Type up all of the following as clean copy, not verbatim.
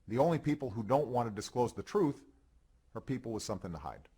The only people who don't want to disclose the truth are people with something to hide.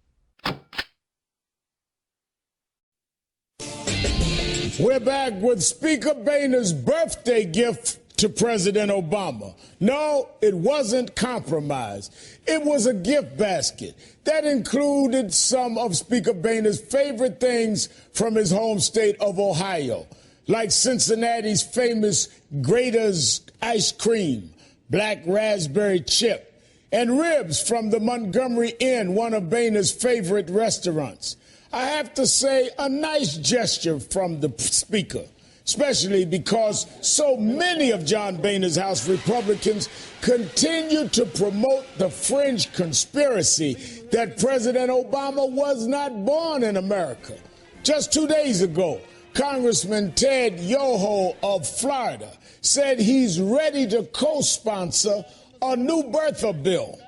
We're back with Speaker Boehner's birthday gift to President Obama. No, it wasn't compromise. It was a gift basket that included some of Speaker Boehner's favorite things from his home state of Ohio, like Cincinnati's famous Grater's ice cream, black raspberry chip, and ribs from the Montgomery Inn, one of Boehner's favorite restaurants. I have to say, a nice gesture from the Speaker, especially because so many of John Boehner's House Republicans continue to promote the fringe conspiracy that President Obama was not born in America. Just 2 days ago, Congressman Ted Yoho of Florida said he's ready to co-sponsor a new birther bill.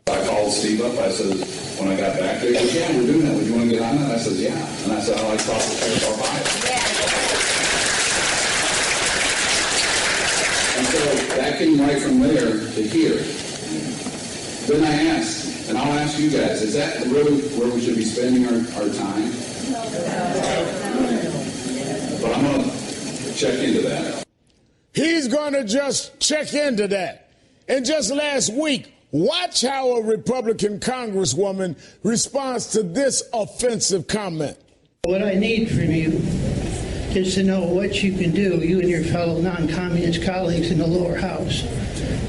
I called Steve up. I said, when I got back there, he goes, yeah, we're doing that. Would you want to get on that? I said, yeah. And I said, oh, I thought we'll buy it. And so that came right from there to here. Then I asked, and I'll ask you guys, is that really where we should be spending our time? But I'm going to check into that. He's going to just check into that. And just last week, watch how a Republican congresswoman responds to this offensive comment. What I need from you is to know what you can do, you and your fellow non-communist colleagues in the lower house,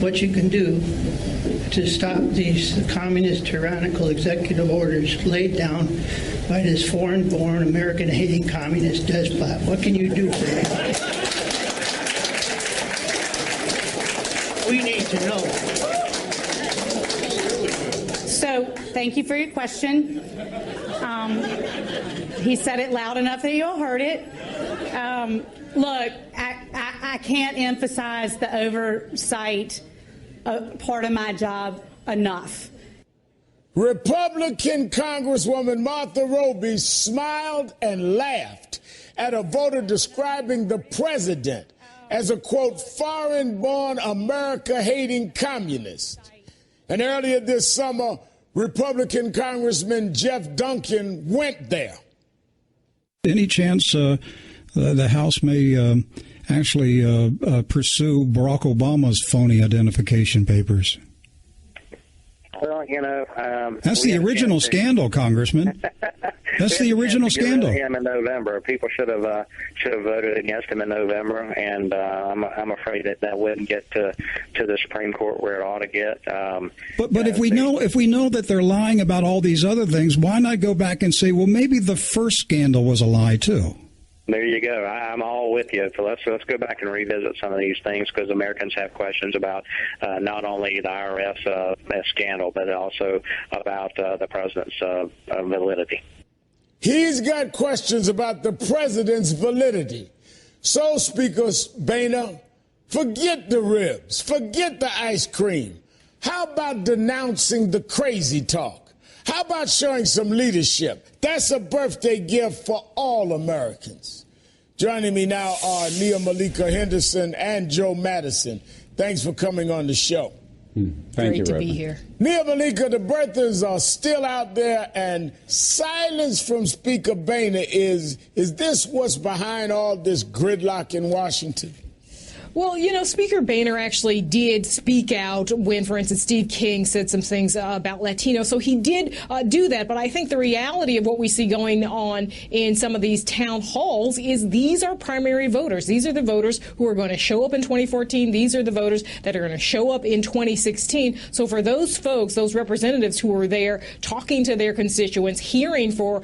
what you can do to stop these communist tyrannical executive orders laid down by this foreign-born, American-hating communist despot. What can you do for me? We need to know. So, thank you for your question. He said it loud enough that you all heard it. Look, I can't emphasize the oversight part of my job enough. Republican Congresswoman Martha Roby smiled and laughed at a voter describing the president as a, quote, foreign-born, America-hating communist. And earlier this summer, Republican Congressman Jeff Duncan went there. Any chance the House may actually pursue Barack Obama's phony identification papers? Well, you know, that's the original scandal, Congressman. That's the original scandal. Him in November, people should have voted against him in November, and I'm afraid that wouldn't get to the Supreme Court where it ought to get. But if we know that they're lying about all these other things, why not go back and say, well, maybe the first scandal was a lie too? There you go. I'm all with you. So let's go back and revisit some of these things, because Americans have questions about not only the IRS scandal, but also about the president's validity. He's got questions about the president's validity. So, Speaker Boehner, forget the ribs, forget the ice cream. How about denouncing the crazy talk? How about showing some leadership? That's a birthday gift for all Americans. Joining me now are Nia Malika Henderson and Joe Madison. Thanks for coming on the show. Thank you, Reverend. Great to be here. Nia Malika, the birthers are still out there, and silence from Speaker Boehner is this what's behind all this gridlock in Washington? Well, you know, Speaker Boehner actually did speak out when, for instance, Steve King said some things about Latinos. So he did do that. But I think the reality of what we see going on in some of these town halls is these are primary voters. These are the voters who are going to show up in 2014. These are the voters that are going to show up in 2016. So for those folks, those representatives who are there talking to their constituents, hearing from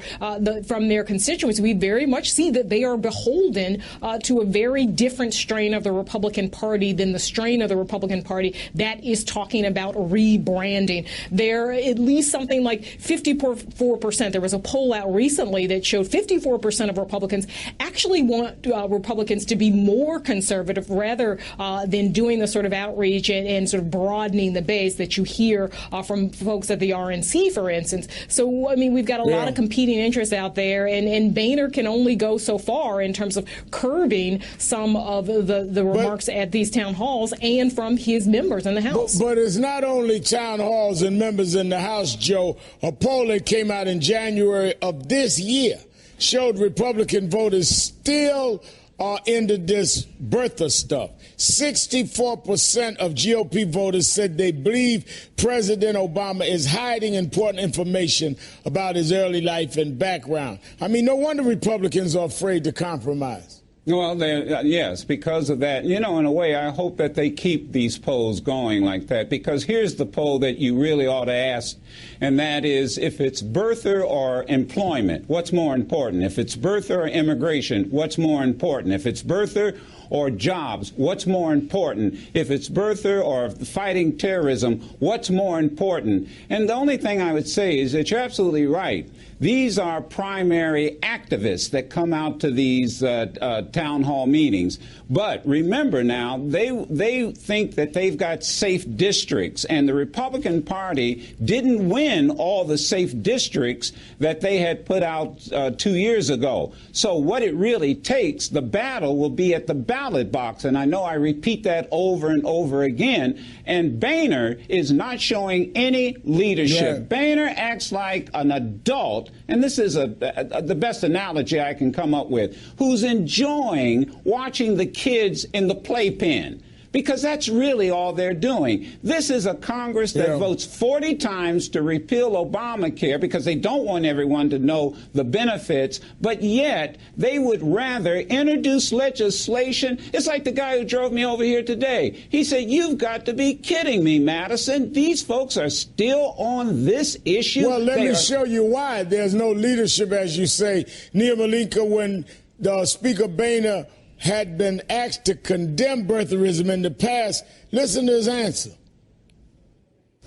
their constituents, we very much see that they are beholden to a very different strain of the Republican Party than the strain of the Republican Party that is talking about rebranding. They're at least something like 54%. There was a poll out recently that showed 54% of Republicans actually want Republicans to be more conservative rather than doing the sort of outreach and sort of broadening the base that you hear from folks at the RNC, for instance. So, I mean, we've got a lot of competing interests out there, and Boehner can only go so far in terms of curbing some of the remarks at these town halls and from his members in the House. But it's not only town halls and members in the House, Joe. A poll that came out in January of this year showed Republican voters still are into this birther stuff. 64% of GOP voters said they believe President Obama is hiding important information about his early life and background. I mean, no wonder Republicans are afraid to compromise. Well, yes, because of that. You know, in a way, I hope that they keep these polls going like that, because here's the poll that you really ought to ask, and that is, if it's birther or employment, what's more important? If it's birther or immigration, what's more important? If it's birther or jobs, what's more important? If it's birther or fighting terrorism, what's more important? And the only thing I would say is that you're absolutely right. These are primary activists that come out to these town hall meetings. But remember now, they think that they've got safe districts, and the Republican Party didn't win all the safe districts that they had put out 2 years ago. So what it really takes, the battle will be at the ballot box. And I know I repeat that over and over again. And Boehner is not showing any leadership. Yeah. Boehner acts like an adult, and this is the best analogy I can come up with, who's enjoying watching the kids in the playpen. Because that's really all they're doing. This is a Congress that votes 40 times to repeal Obamacare because they don't want everyone to know the benefits, but yet they would rather introduce legislation. It's like the guy who drove me over here today. He said, "You've got to be kidding me, Madison. These folks are still on this issue." Well, let me show you why there's no leadership, as you say. Nia Malika, when the Speaker Boehner had been asked to condemn birtherism in the past, listen to his answer.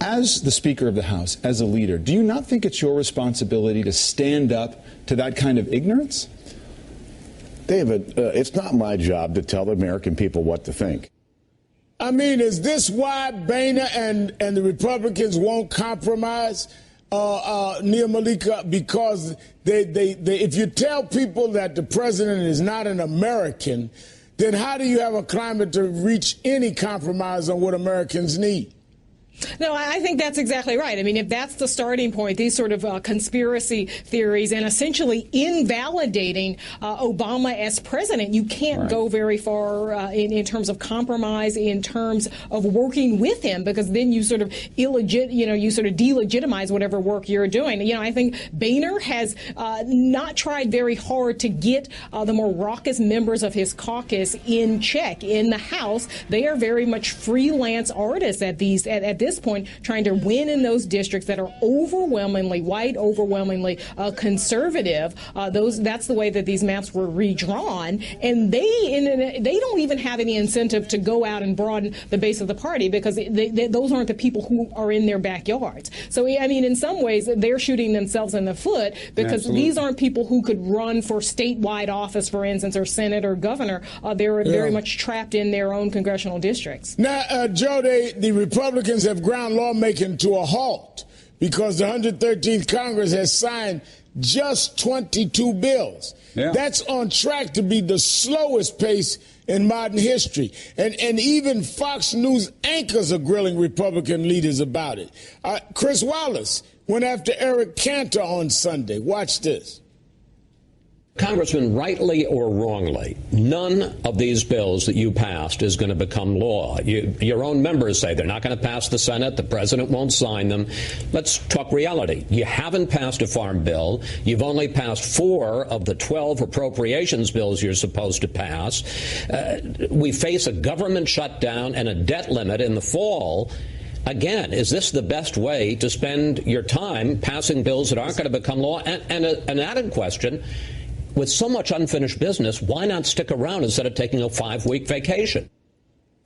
As the Speaker of the House, as a leader, do you not think it's your responsibility to stand up to that kind of ignorance? David, it's not my job to tell the American people what to think. I mean, is this why Boehner and the Republicans won't compromise? Nia Malika, because if you tell people that the president is not an American, then how do you have a climate to reach any compromise on what Americans need? No, I think that's exactly right. I mean, if that's the starting point, these sort of conspiracy theories and essentially invalidating Obama as president, you can't go very far in terms of compromise, in terms of working with him, because then you sort of delegitimize whatever work you're doing. You know, I think Boehner has not tried very hard to get the more raucous members of his caucus in check in the House. They are very much freelance artists at this point, trying to win in those districts that are overwhelmingly white, overwhelmingly conservative. That's the way that these maps were redrawn, and they don't even have any incentive to go out and broaden the base of the party, because those aren't the people who are in their backyards. So, I mean, in some ways, they're shooting themselves in the foot, because these aren't people who could run for statewide office, for instance, or Senate or governor. They're very much trapped in their own congressional districts. Now, Joe, the Republicans have ground lawmaking to a halt because the 113th Congress has signed just 22 bills. Yeah. That's on track to be the slowest pace in modern history. And even Fox News anchors are grilling Republican leaders about it. Chris Wallace went after Eric Cantor on Sunday. Watch this. Congressman, rightly or wrongly, none of these bills that you passed is going to become law. Your own members say they're not going to pass the Senate. The president won't sign them. Let's talk reality. You haven't passed a farm bill. You've only passed 4 of the 12 appropriations bills you're supposed to pass. We face a government shutdown and a debt limit in the fall. Again, is this the best way to spend your time passing bills that aren't going to become law? And an added question, with so much unfinished business, why not stick around instead of taking a 5-week vacation?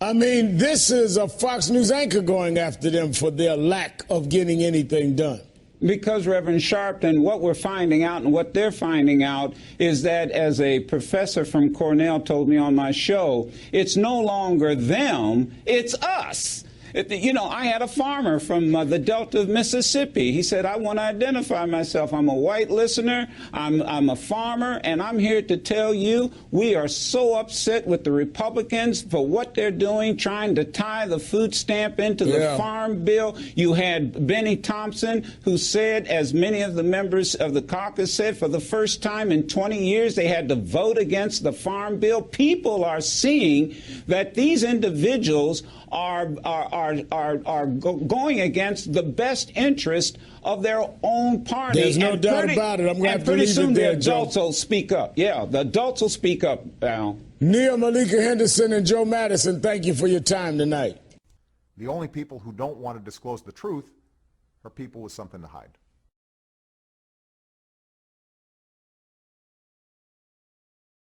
I mean, this is a Fox News anchor going after them for their lack of getting anything done. Because, Reverend Sharptongue, what we're finding out and what they're finding out is that, as a professor from Cornell told me on my show, it's no longer them, it's us. You know, I had a farmer from the Delta of Mississippi. He said, I want to identify myself. I'm a white listener. I'm a farmer, and I'm here to tell you we are so upset with the Republicans for what they're doing, trying to tie the food stamp into the farm bill. You had Benny Thompson, who said, as many of the members of the caucus said, for the first time in 20 years, they had to vote against the farm bill. People are seeing that these individuals are going against the best interest of their own party. There's no doubt about it. I'm going to have to leave it there, the adults will speak up. Yeah, the adults will speak up, Al. Nia Malika Henderson and Joe Madison, thank you for your time tonight. The only people who don't want to disclose the truth are people with something to hide.